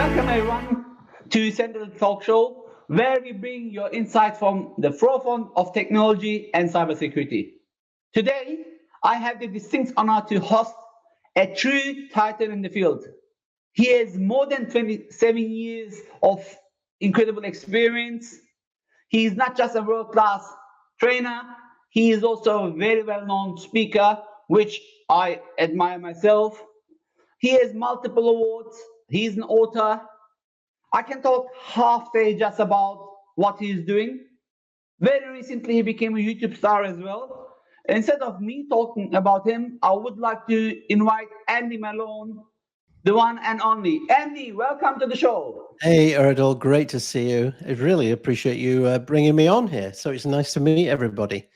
Welcome everyone to Sentinel Talk Show, where we bring your insights from the forefront of technology and cybersecurity. Today, I have the distinct honor to host a true titan in the field. He has more than 27 years of incredible experience. He is not just a world-class trainer, he is also a very well-known speaker, which I admire myself. He has multiple awards. He's an author. I can talk half day just about what he's doing. Very recently, he became a YouTube star as well. Instead of me talking about him, I would like to invite Andy Malone, the one and only. Andy, welcome to the show. Hey, Erdal, great to see you. I really appreciate you bringing me on here. So it's nice to meet everybody.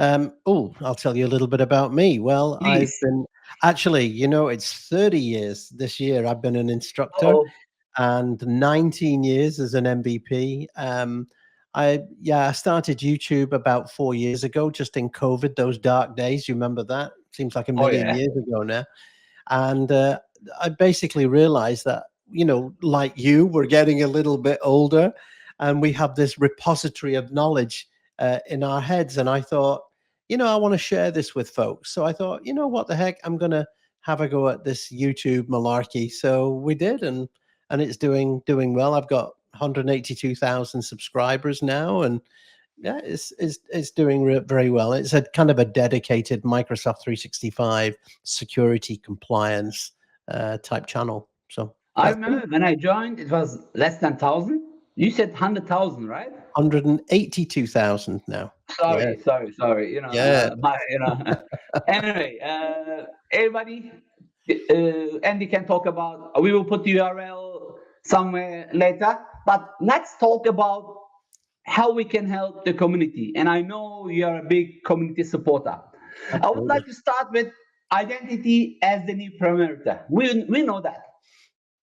I'll tell you a little bit about me. Well, Please. I've been actually, it's 30 years this year. I've been an instructor and 19 years as an MVP. I started YouTube about 4 years ago, just in COVID, those dark days. You remember that? Seems like a million years ago now. And I basically realized that, like you, we're getting a little bit older and we have this repository of knowledge in our heads. And I thought, I want to share this with folks. So I thought, what the heck, I'm going to have a go at this YouTube malarkey. So we did, and it's doing well. I've got 182,000 subscribers now, and yeah, it's doing very well. It's a kind of a dedicated Microsoft 365 security compliance type channel. So I remember when I joined, it was less than 1,000. You said 100,000, right? 182,000 now. Sorry. Yeah. Anyway, everybody, Andy can talk about. We will put the URL somewhere later. But let's talk about how we can help the community. And I know you are a big community supporter. Absolutely. I would like to start with identity as the new perimeter. We know that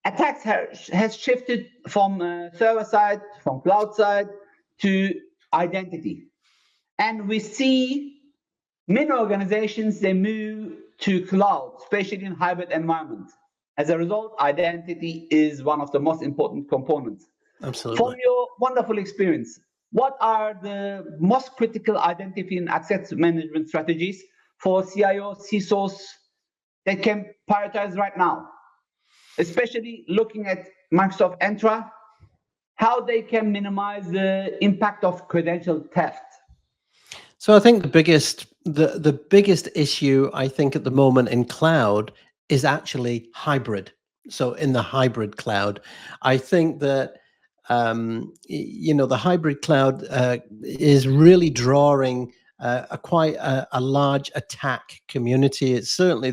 attacks has shifted from server side, from cloud side to identity. And we see many organizations, they move to cloud, especially in hybrid environments. As a result, identity is one of the most important components. Absolutely. From your wonderful experience, what are the most critical identity and access management strategies for CIO, CISOs that can prioritize right now? Especially looking at Microsoft Entra, how they can minimize the impact of credential theft. So I think the biggest issue I think at the moment in cloud is actually hybrid. So in the hybrid cloud, I think that the hybrid cloud is really drawing quite a large attack community. It's certainly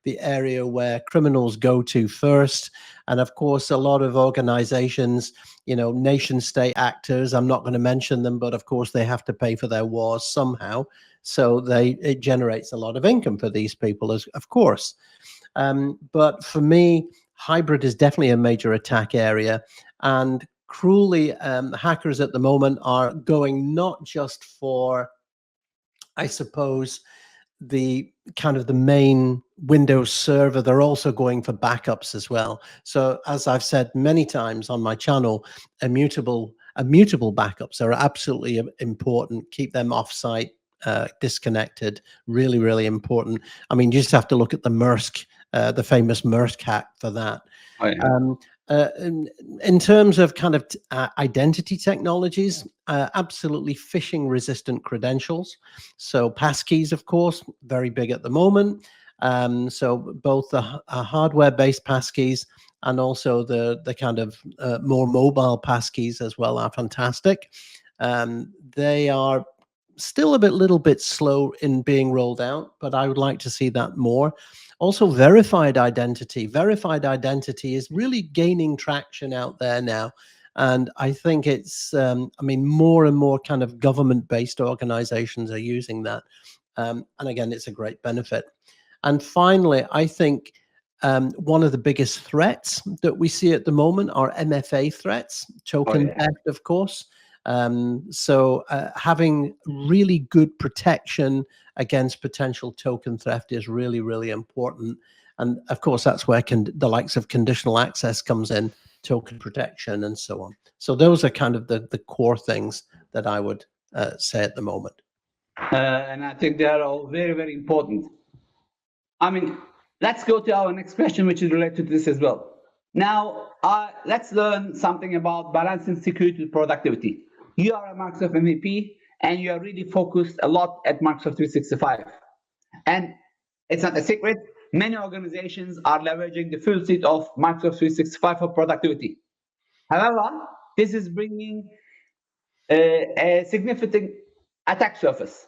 the area where criminals go to first. And of course, a lot of organizations, nation state actors, I'm not going to mention them, but of course they have to pay for their wars somehow. So it generates a lot of income for these people, of course. But for me, hybrid is definitely a major attack area. And cruelly, hackers at the moment are going not just for, I suppose, the kind of the main Windows server, they're also going for backups as well. So as I've said many times on my channel, immutable backups are absolutely important. Keep them offsite, disconnected, really, really important. I mean, you just have to look at the Maersk, the famous Maersk hack for that. Oh, yeah. In terms of kind of identity technologies, absolutely phishing resistant credentials. So passkeys, of course, very big at the moment. So both the hardware based passkeys and also the kind of more mobile passkeys as well are fantastic. They are still a little bit slow in being rolled out, but I would like to see that more. Also, verified identity. Verified identity is really gaining traction out there now. And I think it's, more and more kind of government-based organizations are using that. And again, it's a great benefit. And finally, I think one of the biggest threats that we see at the moment are MFA threats, token theft, of course. So having really good protection against potential token theft is really, really important. And of course, that's where the likes of conditional access comes in token protection, and so on. So those are kind of the core things that I would say at the moment. And I think they are all very, very important. I mean, let's go to our next question, which is related to this as well. Now, let's learn something about balancing security with productivity. You are a Microsoft MVP, and you are really focused a lot at Microsoft 365. And it's not a secret, many organizations are leveraging the full suite of Microsoft 365 for productivity. However, this is bringing a significant attack surface.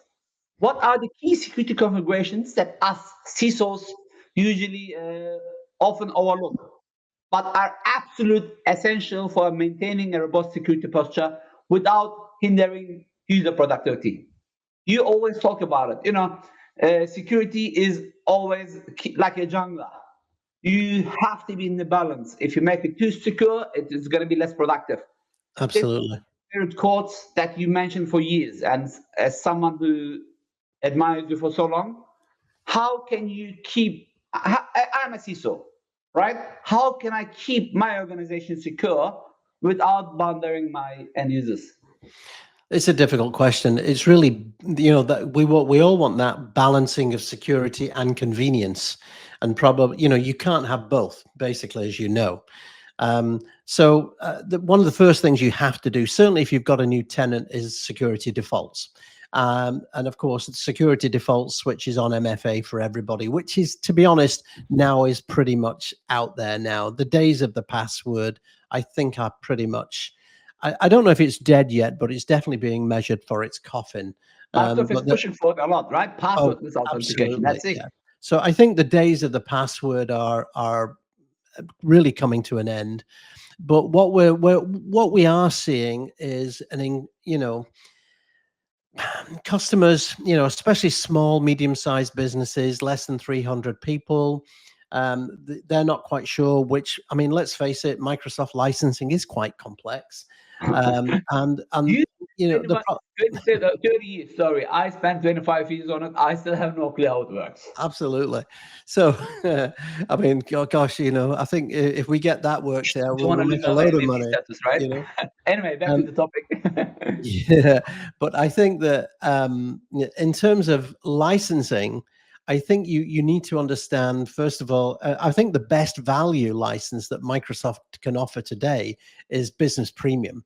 What are the key security configurations that us CISOs usually often overlook, but are absolute essential for maintaining a robust security posture without hindering user productivity? You always talk about it. Security is always like a jungler. You have to be in the balance. If you make it too secure, it is going to be less productive. Absolutely. Favorite quotes that you mentioned for years, and as someone who admires you for so long, how can you keep? I'm a CISO, right? How can I keep my organization secure without bothering my end users? It's a difficult question. It's really, that we all want that balancing of security and convenience, and probably, you can't have both, basically, as you know. So one of the first things you have to do, certainly if you've got a new tenant, is security defaults. And of course, security defaults switches on MFA for everybody, which is, to be honest, now is pretty much out there now. The days of the password, I think, are pretty much, I don't know if it's dead yet, but it's definitely being measured for its coffin. Microsoft is pushing for it a lot, right? Oh, Passwordless authentication. absolutely, That's it. yeah. So I think the days of the password are really coming to an end. But what we are seeing is customers, especially small, medium-sized businesses, less than 300 people, they're not quite sure which. I mean, let's face it, Microsoft licensing is quite complex, and You the 30 years, sorry. I spent 25 years on it. I still have no clue how it works. Absolutely. So, I mean, gosh, I think if we get that worked out, Don't want we'll to make lose a our load of MVP money, status, right? you know. Anyway, back to the topic. Yeah, but I think that in terms of licensing, I think you need to understand, first of all, I think the best value license that Microsoft can offer today is Business Premium.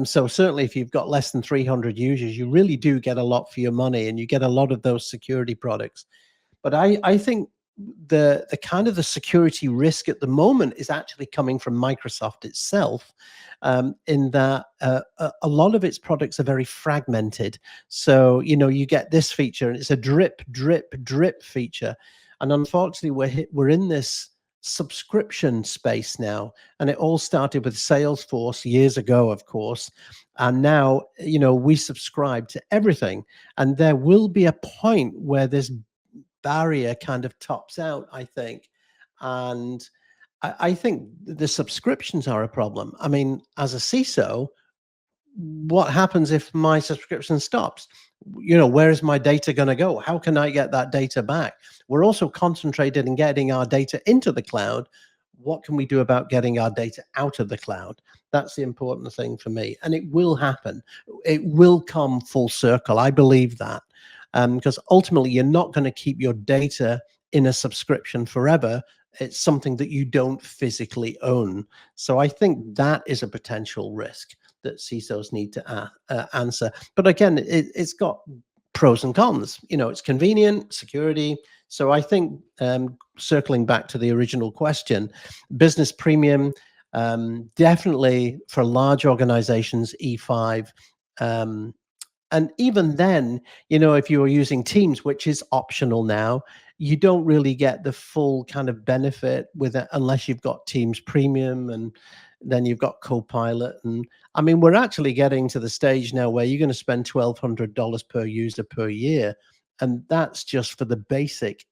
So certainly if you've got less than 300 users, you really do get a lot for your money, and you get a lot of those security products. But I think the kind of the security risk at the moment is actually coming from Microsoft itself, in that a lot of its products are very fragmented. So you get this feature, and it's a drip, drip, drip feature, and unfortunately we're in this subscription space now, and it all started with Salesforce years ago, of course, and now we subscribe to everything, and there will be a point where this barrier kind of tops out, I think. And I think the subscriptions are a problem. I mean, as a CISO, what happens if my subscription stops? Where is my data going to go? How can I get that data back? We're also concentrated in getting our data into the cloud. What can we do about getting our data out of the cloud? That's the important thing for me. And it will happen. It will come full circle. I believe that. Because ultimately, you're not going to keep your data in a subscription forever. It's something that you don't physically own. So I think that is a potential risk that CISOs need to answer. But again, it's got pros and cons. It's convenient, security. So I think, circling back to the original question, Business Premium, definitely for large organizations, E5. And even then, if you are using Teams, which is optional now, you don't really get the full kind of benefit with it unless you've got Teams Premium, and then you've got Copilot. And I mean, we're actually getting to the stage now where you're going to spend $1,200 per user per year, and that's just for the basic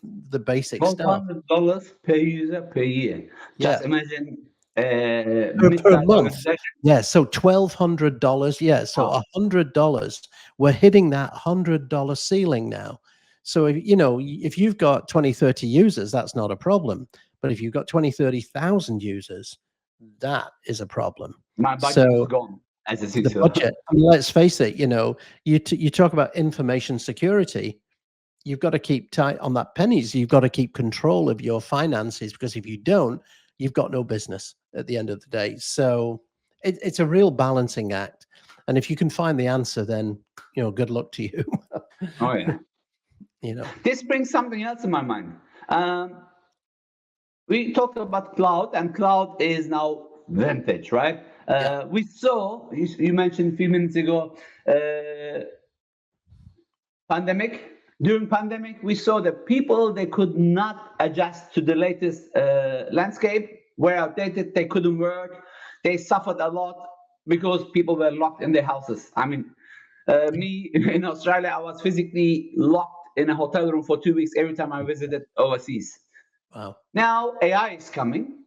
stuff. $1,200 per user per year. Yeah. Just imagine Per mid-sized month. organization. Yeah, so $1,200. Yeah, so Wow. $100. We're hitting that $100 ceiling now. So if you've got 20, 30 users, that's not a problem. But if you've got 20, 30,000 users, that is a problem. My budget is So gone as a the CISO. budget, I mean, let's face it, you talk about information security, you've got to keep tight on that pennies. You've got to keep control of your finances, because if you don't, you've got no business at the end of the day. So it's a real balancing act. And if you can find the answer, then, good luck to you. Oh yeah. you know, This brings something else in my mind. We talked about cloud, and cloud is now vintage, right? yeah, We saw, you mentioned a few minutes ago, pandemic. During pandemic, we saw that people, they could not adjust to the latest landscape, were outdated, they couldn't work, they suffered a lot because people were locked in their houses. I mean, me in Australia, I was physically locked in a hotel room for 2 weeks every time I visited overseas. wow. Now AI is coming.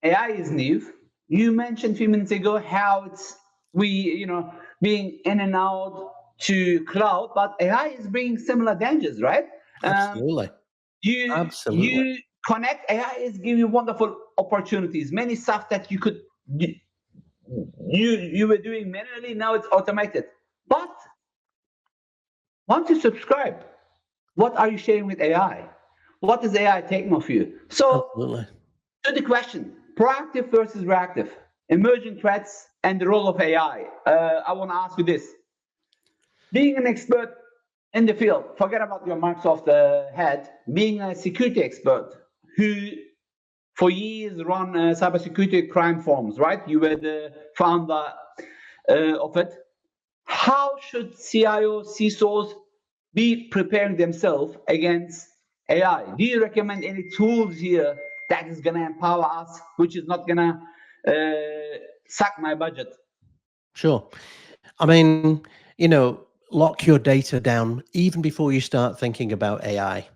AI is new. You mentioned a few minutes ago how it's being in and out to cloud, but AI is bringing similar dangers, right? Um, Absolutely. you Absolutely. you connect. AI is giving you wonderful opportunities. Many stuff that you were doing manually, now it's automated. But once you subscribe, what are you sharing with AI? What is AI taking of you? So Absolutely. to the question, proactive versus reactive, emerging threats and the role of AI. I want to ask you this. Being an expert in the field, forget about your Microsoft head, being a security expert who for years run cybersecurity crime forums, right? You were the founder of it. How should CIOs, CISOs be preparing themselves against AI? Do you recommend any tools here that is going to empower us, which is not going to suck my budget? Sure. I mean, lock your data down even before you start thinking about AI.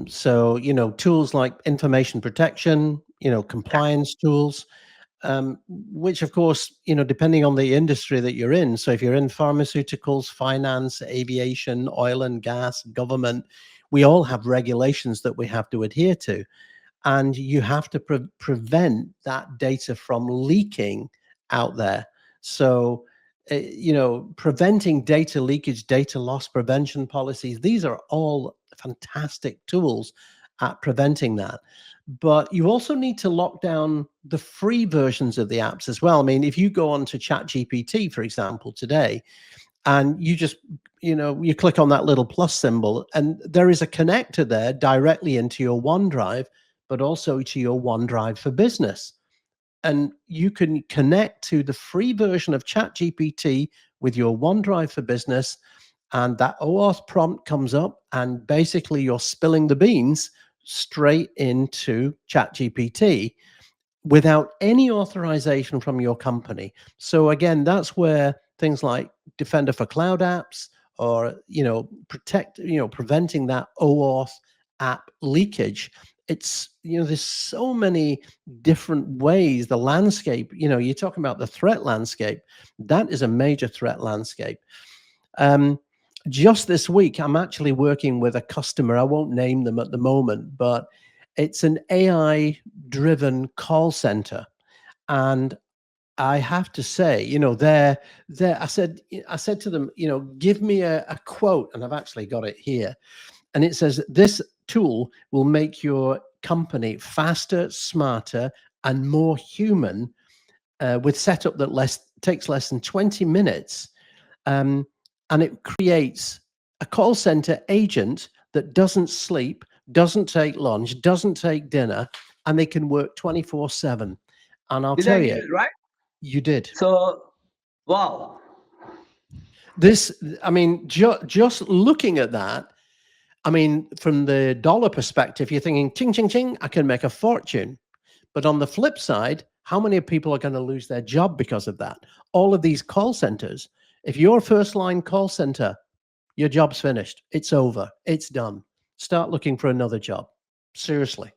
So, tools like information protection, compliance tools, which of course, depending on the industry that you're in. So if you're in pharmaceuticals, finance, aviation, oil and gas, government, we all have regulations that we have to adhere to. And you have to prevent that data from leaking out there. So, preventing data leakage, data loss prevention policies, these are all fantastic tools at preventing that. But you also need to lock down the free versions of the apps as well. I mean, if you go on to ChatGPT, for example, today, and you just you click on that little plus symbol, and there is a connector there directly into your OneDrive, but also to your OneDrive for Business, and you can connect to the free version of ChatGPT with your OneDrive for Business, and that OAuth prompt comes up, and basically you're spilling the beans straight into ChatGPT without any authorization from your company. So again, that's where things like Defender for Cloud Apps, or preventing that OAuth app leakage. It's there's so many different ways. The landscape, you're talking about the threat landscape. That is a major threat landscape. Um, just this week, I'm actually working with a customer. I won't name them at the moment, but it's an AI driven call center. And I have to say, I said to them, give me a quote, and I've actually got it here. And it says, this tool will make your company faster, smarter, and more human, with setup that takes less than 20 minutes. Um, and it creates a call center agent that doesn't sleep, doesn't take lunch, doesn't take dinner, and they can work 24/7. And I'll Did I tell hear you, it right? you did. So, wow. This, I mean, just looking at that, I mean, from the dollar perspective, you're thinking, ching, ching, ching, I can make a fortune. But on the flip side, how many people are going to lose their job because of that? All of these call centers, if you're a first line call center, your job's finished. It's over. It's done. Start looking for another job. Seriously,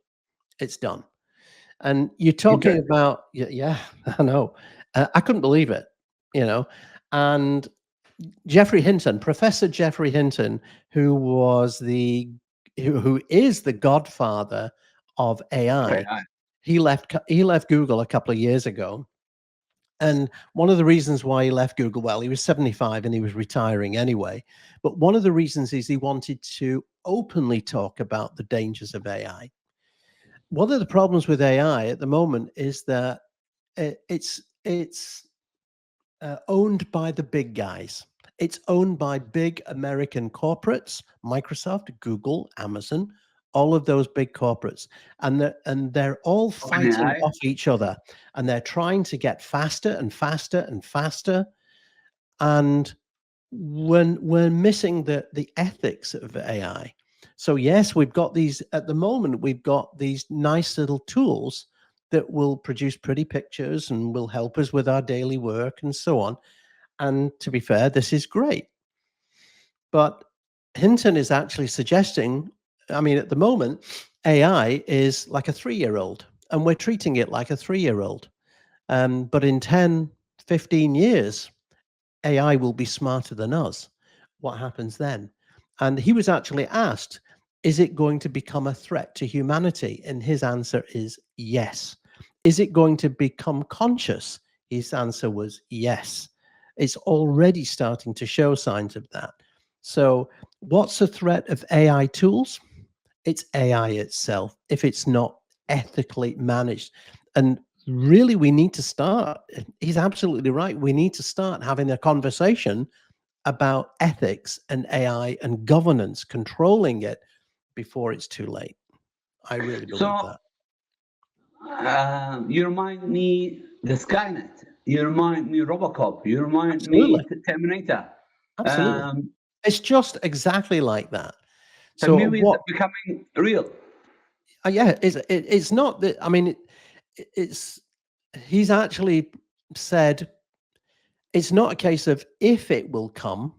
it's done. And you're talking Interesting. about, yeah, I know. I couldn't believe it, you know. And Jeffrey Hinton, Professor Jeffrey Hinton, who was who is the godfather of AI. Okay. He left Google a couple of years ago. And one of the reasons why he left Google, well, he was 75 and he was retiring anyway. But one of the reasons is he wanted to openly talk about the dangers of AI. One of the problems with AI at the moment is that it's owned by the big guys. It's owned by big American corporates, Microsoft, Google, Amazon, all of those big corporates, and they're all fighting OpenAI. off each other, and they're trying to get faster and faster and faster. And when we're missing the ethics of AI. So yes, we've got these at the moment. We've got these nice little tools that will produce pretty pictures and will help us with our daily work and so on. And to be fair, this is great. But Hinton is actually suggesting, I mean, at the moment, AI is like a 3-year-old, and we're treating it like a 3-year-old. But in 10, 15 years, AI will be smarter than us. What happens then? And he was actually asked, is it going to become a threat to humanity? And his answer is yes. Is it going to become conscious? His answer was yes. It's already starting to show signs of that. So, what's the threat of AI tools? It's AI itself, if it's not ethically managed. And really, we need to start. He's absolutely right. We need to start having a conversation about ethics and AI and governance, controlling it before it's too late. I really believe So that. you remind me the Skynet. You remind me Robocop. You remind me Absolutely. Terminator. Absolutely. Um, It's just exactly like that. the So movies what? are becoming real. Yeah, it's not that. I mean, it's he's actually said it's not a case of if it will come,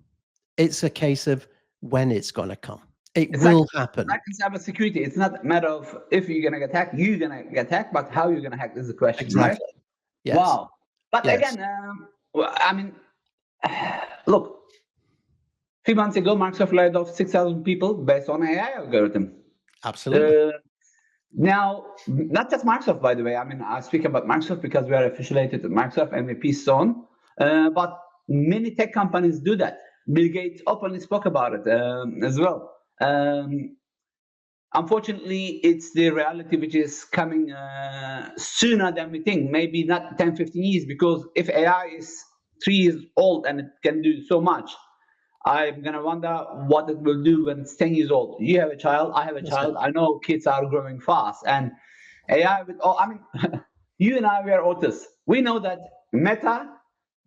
it's a case of when it's going to come. It It's like will happen. like in cybersecurity. It's not a matter of if you're gonna get hacked, you're gonna get hacked, but how you're gonna hack is the question, right? Exactly. Yes. Wow. But Yes. again, I mean, look, 3 months ago, Microsoft laid off 6,000 people based on AI algorithm. Absolutely. Uh, Now, not just Microsoft, by the way. I mean, I speak about Microsoft because we are affiliated with Microsoft, MVP, so on. But many tech companies do that. Bill Gates openly spoke about it as well. Unfortunately, it's the reality which is coming sooner than we think. Maybe not 10, 15 years, because if AI is 3 years old and it can do so much, I'm gonna wonder what it will do when it's 10 years old. You have a child, I have a That's it. child. I know kids are growing fast, and AI with all. I mean, you and I were autists. We know that Meta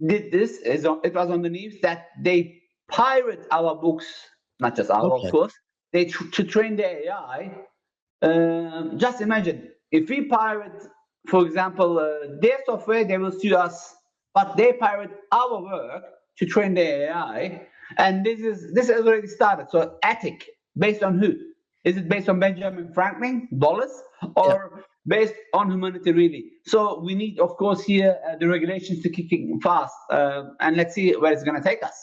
did this. It was on the news that they pirate our books, not just our, of Totally. course. They to train the AI. Just imagine if we pirate, for example, their software, they will sue us, but they pirate our work to train the AI, and this has already started. So ethic based on who? Is it based on Benjamin Franklin dollars Yeah. or based on humanity really? So we need, of course, here the regulations to kick in fast, and let's see where it's going to take us.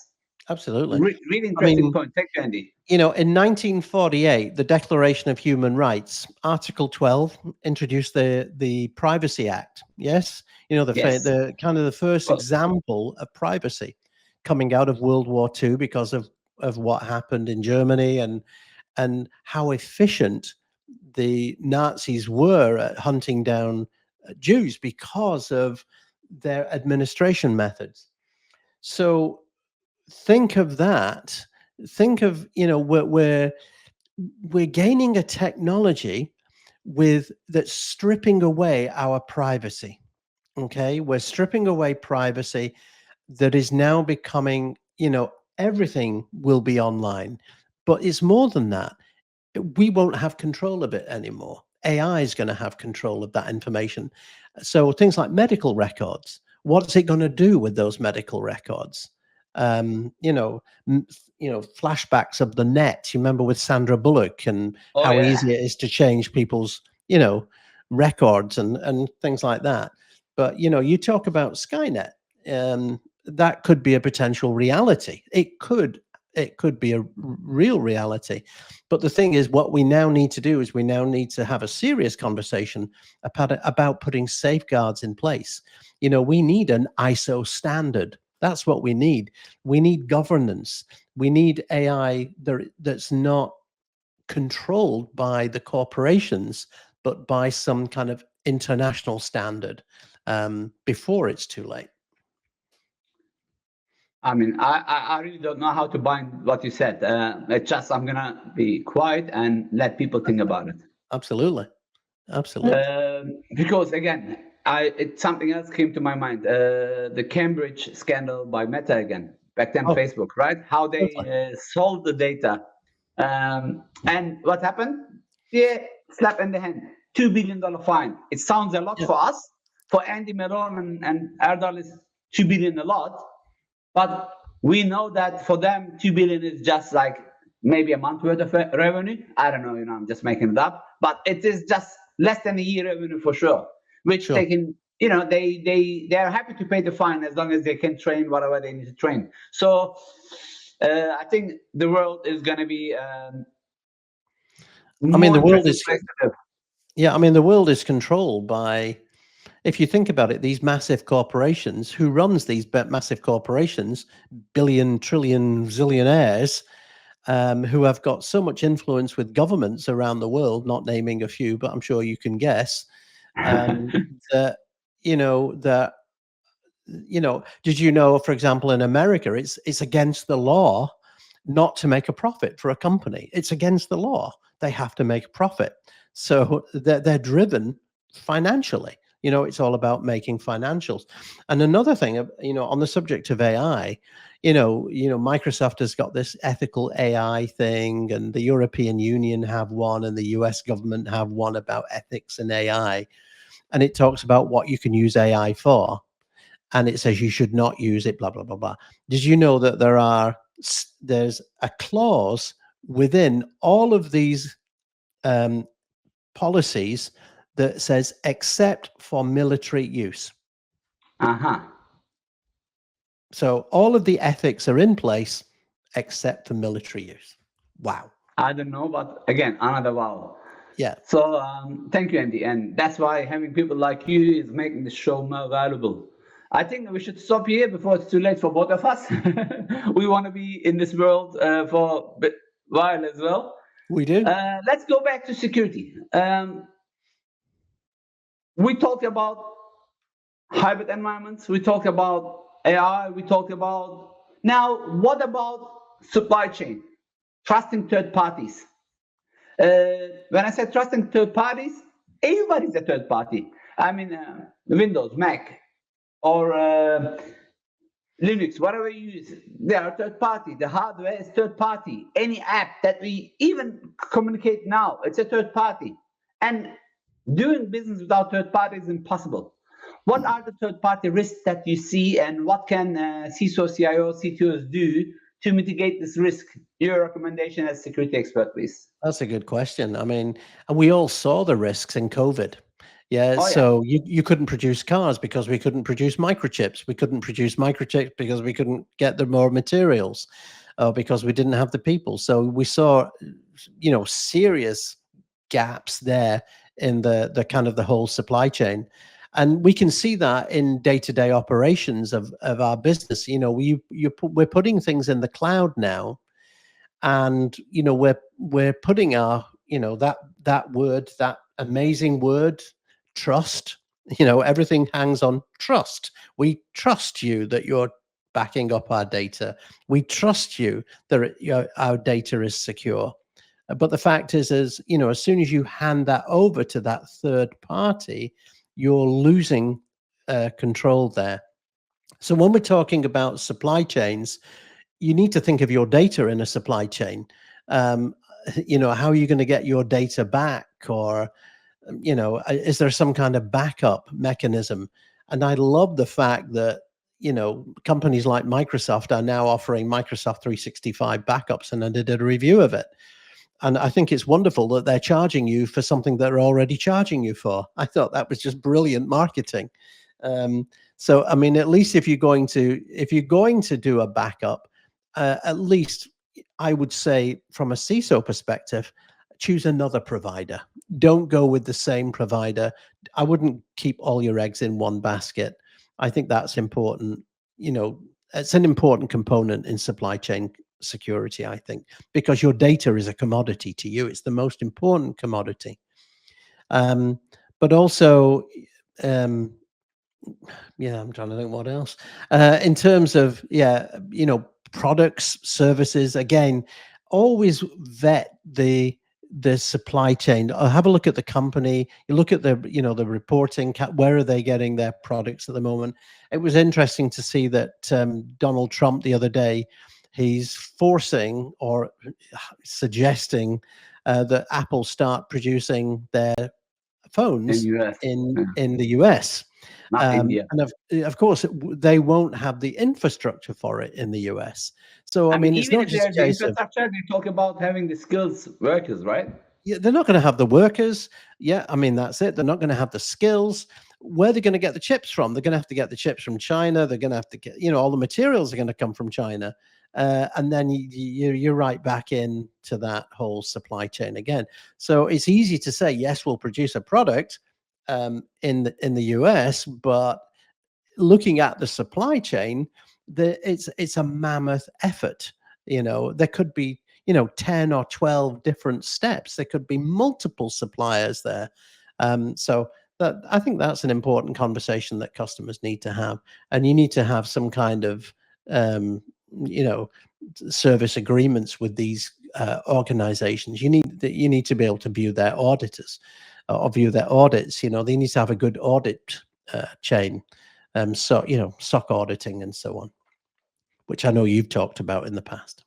Absolutely. Really I interesting mean, point. Thank you, Andy. in 1948, the Declaration of Human Rights, Article 12, introduced the Privacy Act. Yes, Yes, the kind of the of first course. example of privacy coming out of World War II because of what happened in Germany and how efficient the Nazis were at hunting down Jews because of their administration methods. So think of that. Think of we're gaining a technology with that's stripping away our privacy. Okay, we're stripping away privacy that is now becoming, everything will be online, but it's more than that. We won't have control of it anymore. AI is going to have control of that information. So things like medical records, what's it going to do with those medical records? Um, you know, flashbacks of the net. You remember with Sandra Bullock and Oh how yeah. easy it is to change people's, records and things like that. But you talk about Skynet. That could be a potential reality. It could it could be a real reality. But the thing is, what we now need to do is we now need to have a serious conversation about putting safeguards in place. You know, we need an ISO standard. That's what we need. We need governance. We need AI that's not controlled by the corporations, but by some kind of international standard before it's too late. I mean, I really don't know how to bind what you said. It's just I'm gonna be quiet and let people think about it. Absolutely, absolutely. Because again, something else came to my mind. The Cambridge scandal by Meta again. Back then, Oh, Facebook, right? How they totally. sold the data, and what happened? Yeah, slap in the hand. $2 billion fine. It sounds a lot Yeah, for us. For Andy Malone and Erdal is 2 billion a lot. But we know that for them, 2 billion is just like maybe a month worth of revenue. I don't know, I'm just making it up, but it is just less than a year revenue for sure. Which sure. they can, they are happy to pay the fine as long as they can train whatever they need to train. So I think the world is going to be I mean, more the world interesting is, place to live. yeah, I mean, the world is controlled by, if you think about it, these massive corporations. Who runs these massive corporations? Billion, trillion, zillionaires, who have got so much influence with governments around the world, not naming a few, but I'm sure you can guess, that, that, did you know, for example, in America, it's against the law not to make a profit for a company. It's against the law. They have to make a profit. So they're driven financially. It's all about making financials. And another thing, on the subject of AI, Microsoft has got this ethical AI thing, and the European Union have one, and the US government have one about ethics and AI. And it talks about what you can use AI for, and it says you should not use it, blah, blah, blah, blah. Did you know that there's a clause within all of these um, policies that says except for military use? Uh-huh. So all of the ethics are in place except for military use. Wow. I don't know, but again, another wow. Yeah. So thank you, Andy, and that's why having people like you is making the show more valuable. I think we should stop here before it's too late for both of us. We want to be in this world for a while as well. We do. Let's go back to security. We talked about hybrid environments. We talked about AI. We talked about now. What about supply chain? Trusting third parties. When I say trusting third parties, everybody's a third party. I mean, Windows, Mac, or Linux, whatever you use, they are third party. The hardware is third party. Any app that we even communicate now, it's a third party. And doing business without third party is impossible. What are the third party risks that you see, and what can CISO, CIO, CTOs do to mitigate this risk? Your recommendation as security expert, please. That's a good question. I mean, and we all saw the risks in COVID. Yeah, Oh, yeah. so you couldn't produce cars because we couldn't produce microchips. We couldn't produce microchips because we couldn't get the more materials, because we didn't have the people. So we saw, serious gaps there in the kind of the whole supply chain. And we can see that in day-to-day operations of our business. We're putting things in the cloud now, and we're putting our that word, that amazing word, trust. Everything hangs on trust. We trust you that you're backing up our data. We trust you that our data is secure. But the fact is as soon as you hand that over to that third party, you're losing control there. So when we're talking about supply chains, you need to think of your data in a supply chain. Um, how are you going to get your data back? Or, is there some kind of backup mechanism? And I love the fact that, companies like Microsoft are now offering Microsoft 365 backups, and I did a review of it. And I think it's wonderful that they're charging you for something they're already charging you for. I thought that was just brilliant marketing. So, I mean, at least if you're going to do a backup, at least I would say from a CISO perspective, choose another provider. Don't go with the same provider. I wouldn't keep all your eggs in one basket. I think that's important. You know, it's an important component in supply chain security, I think, because your data is a commodity to you. It's the most important commodity. Um, but also, um, yeah, I'm trying to think what else. In terms of, yeah, you know, products, services, again, always vet the supply chain. Have a look at the company. You look at the, you know, the reporting. Where are they getting their products at the moment? It was interesting to see that Donald Trump the other day, he's forcing or suggesting that Apple start producing their In phones US. Yeah. in the US. Not India. And of course, they won't have the infrastructure for it in the US. So, I I mean, mean, it's even not if just there's a the case of, infrastructure, they talk about having the skills workers, right? yeah, they're not going to have the workers. Yeah, I mean, that's it. They're not going to have the skills. Where they're going to get the chips from? They're going to have to get the chips from China. They're going to have to get, you know, all the materials are going to come from China. And then you're right back into that whole supply chain again. So it's easy to say, yes, we'll produce a product in the US, but looking at the supply chain, it's a mammoth effort. You know, there could be, you know, 10 or 12 different steps. There could be multiple suppliers there. So that, I think that's an important conversation that customers need to have. And you need to have some kind of um, you know, service agreements with these organizations. You need to be able to view their auditors or view their audits. You know, they need to have a good audit chain. So, you know, SOC auditing and so on, which I know you've talked about in the past.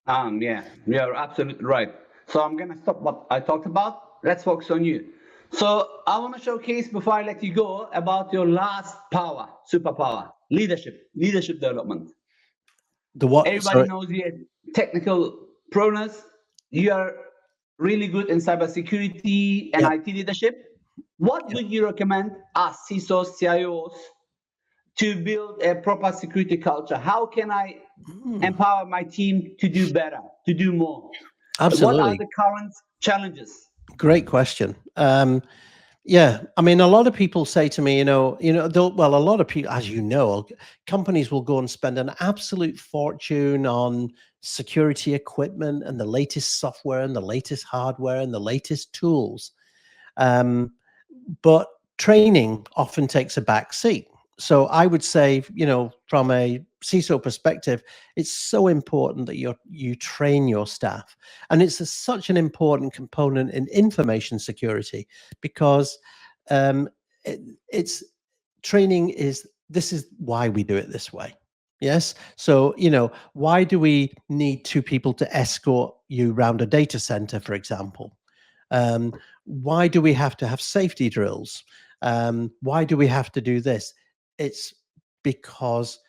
Yeah, you're absolutely right. So I'm gonna stop what I talked about. Let's focus on you. So I want to showcase before I let you go about your last power, superpower, leadership development. The what? Everybody Sorry. knows your technical prowess. You are really good in cybersecurity and Yep. IT leadership. What Yep. would you recommend us, CISOs, CIOs, to build a proper security culture? How can I Mm, empower my team to do better, to do more? What are absolutely. the current challenges? Great question. Yeah, I mean, a lot of people say to me, well, a lot of people, as you know, companies will go and spend an absolute fortune on security equipment and the latest software and the latest hardware and the latest tools. Um, but training often takes a back seat. So I would say, you know, from a CISO perspective, it's so important that you train your staff, and such an important component in information security because um, it, it's training is this is why we do it this way. Yes. So, you know, why do we need two people to escort you around a data center, for example? Why do we have to have safety drills? Why do we have to do this? It's because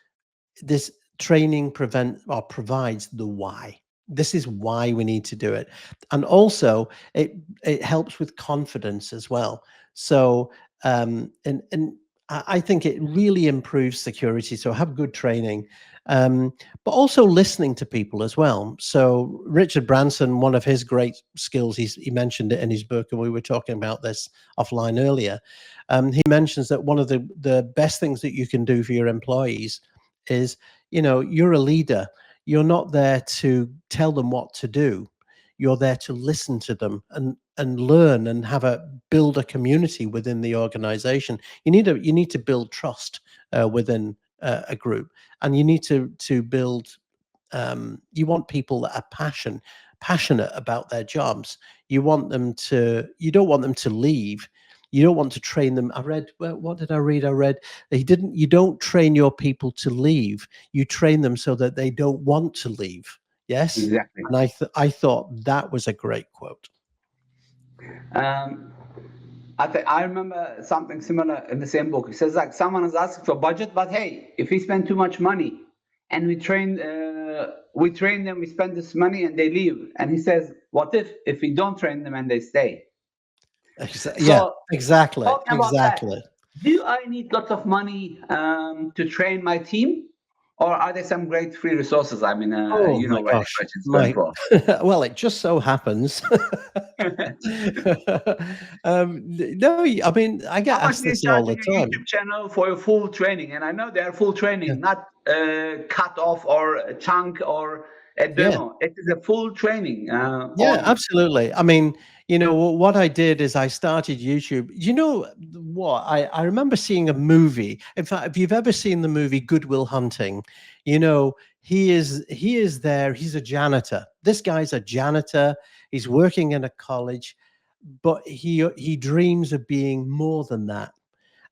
this training provides the why. This is why we need to do it, and also it helps with confidence as well. So and I think it really improves security. So have good training, but also listening to people as well. So Richard Branson, one of his great skills, he mentioned it in his book, and we were talking about this offline earlier. He mentions that one of the best things that you can do for your employees is, you know, you're a leader. You're not there to tell them what to do. You're there to listen to them and learn and build a community within the organization. You need to build trust within a group, and you need to build. You want people that are passionate about their jobs. You don't want them to leave. You don't want to train them. I read, well, what did I read? I read you don't train your people to leave. You train them so that they don't want to leave. Yes. Exactly. And I thought that was a great quote. Um, I remember something similar in the same book. It says like someone is asking for budget, but hey, if we spend too much money and we train them, we spend this money and they leave. And he says, what if we don't train them and they stay? Yeah, So exactly. talking about that, Exactly. do I need lots of money to train my team, Or are there some great free resources? I mean, Oh you my know where the gosh, question's going for. well, it just so happens. No, I mean, I get How much asked do you this charge all on the your time. YouTube channel for your full training? And I know they are full Yeah, training, not cut off or a chunk or a yeah. demo. It is a full training Yeah, on. absolutely. I mean, what I did is I started YouTube. You know what? I remember seeing a movie. In fact, if you've ever seen the movie Good Will Hunting, he is there. He's a janitor. This guy's a janitor. He's working in a college, but he dreams of being more than that.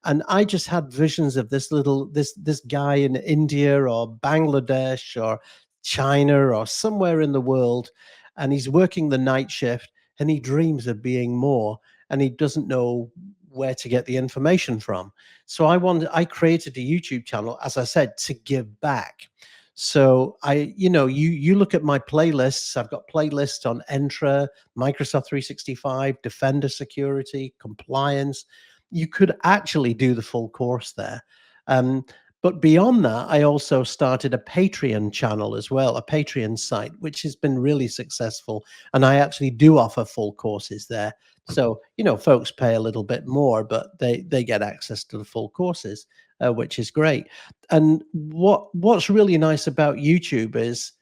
And I just had visions of this guy in India or Bangladesh or China or somewhere in the world, and he's working the night shift, and he dreams of being more, and he doesn't know where to get the information from. So I created a YouTube channel, as I said, to give back. So you look at my playlists. I've got playlists on Entra, Microsoft 365, Defender Security, compliance. You could actually do the full course there. Um, but beyond that, I also started a Patreon channel as well, a Patreon site, which has been really successful. And I actually do offer full courses there. So, folks pay a little bit more, but they get access to the full courses, which is great. And what's really nice about YouTube is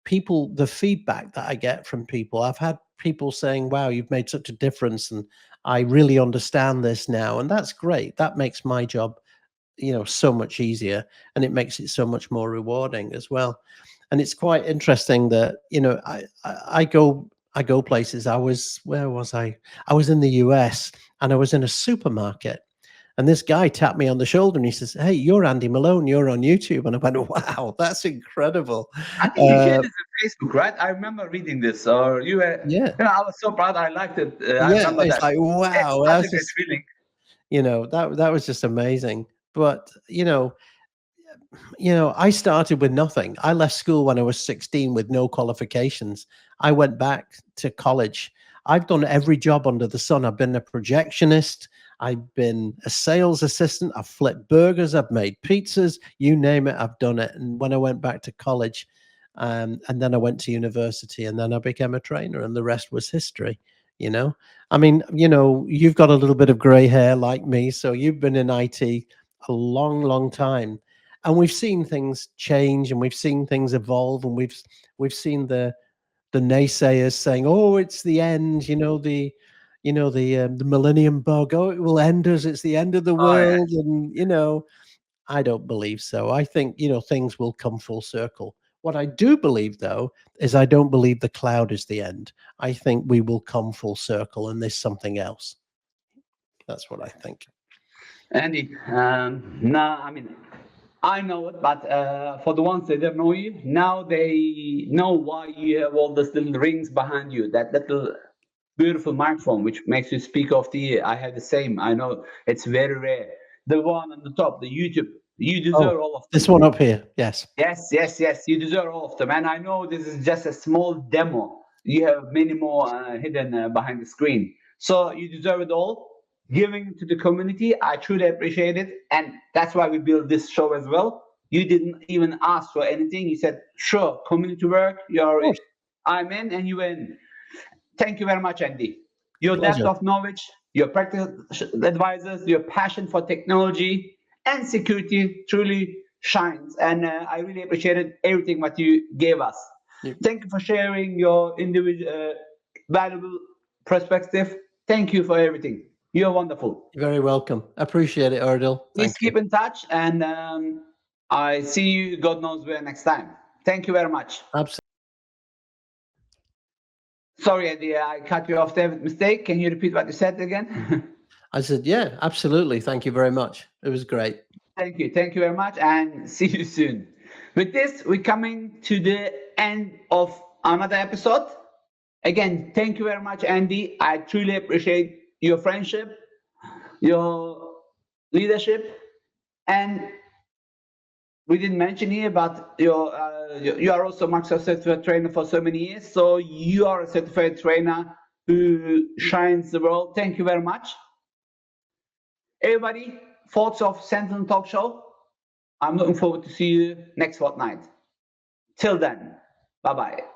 the feedback that I get from people. I've had people saying, wow, you've made such a difference. And I really understand this now. And that's great. That makes my job, so much easier, and it makes it so much more rewarding as well. And it's quite interesting that, I go places. Where was I? I was in the US, and I was in a supermarket, and this guy tapped me on the shoulder and he says, "Hey, you're Andy Malone. You're on YouTube." And I went, "Wow, that's incredible." I think you shared Uh, this on Facebook, right? I remember reading this, or you were. yeah, I was so proud. I liked it. I yeah. remember It's that. like, It's wow, such that's a great just, feeling. that was just amazing. But I started with nothing. I left school when I was 16 with no qualifications. I went back to college. I've done every job under the sun. I've been a projectionist. I've been a sales assistant. I've flipped burgers. I've made pizzas. You name it, I've done it. And when I went back to college, and then I went to university, and then I became a trainer, and the rest was history. You know, I mean, you've got a little bit of gray hair like me, so you've been in IT a long, long time, and we've seen things change, and we've seen things evolve, and we've seen the naysayers saying, "Oh, it's the end," the millennium bug. "Oh, it will end us. It's the end of the Oh yeah. world," and I don't believe so. I think things will come full circle. What I do believe, though, is I don't believe the cloud is the end. I think we will come full circle, and there's something else. That's what I think. Andy, nah, I mean, I know it, but for the ones that don't know you, now they know why you have all these little rings behind you, that little beautiful microphone, which makes you speak of the ear. I have the same. I know it's very rare. The one on the top, the YouTube, you Oh, deserve all of this them. one up here. Yes. Yes, yes, yes. You deserve all of them. And I know this is just a small demo. You have many more hidden behind the screen. So you deserve it all. Giving to the community, I truly appreciate it. And that's why we built this show as well. You didn't even ask for anything. You said, sure, community work, Of you're, course. I'm in, and you in. Thank you very much, Andy. Your depth Pleasure. of knowledge, your practical advisors, your passion for technology and security truly shines. And I really appreciated everything what you gave us. You- Thank you for sharing your individual, valuable perspective. Thank you for everything. You're wonderful. You're very welcome. Appreciate it, Erdal. Please Thank you. keep in touch, and I see you, God knows where, next time. Thank you very much. Absolutely. Sorry, Andy, I cut you off there with mistake. Can you repeat what you said again? I said, yeah, absolutely. Thank you very much. It was great. Thank you. Thank you very much, and see you soon. With this, we're coming to the end of another episode. Again, thank you very much, Andy. I truly appreciate your friendship, your leadership, and we didn't mention here, but you are also Microsoft certified trainer for so many years. So you are a certified trainer who shines the world. Thank you very much. Everybody, thoughts of Sentinel Talk Show? I'm looking forward to see you next fortnight. Till then, bye-bye.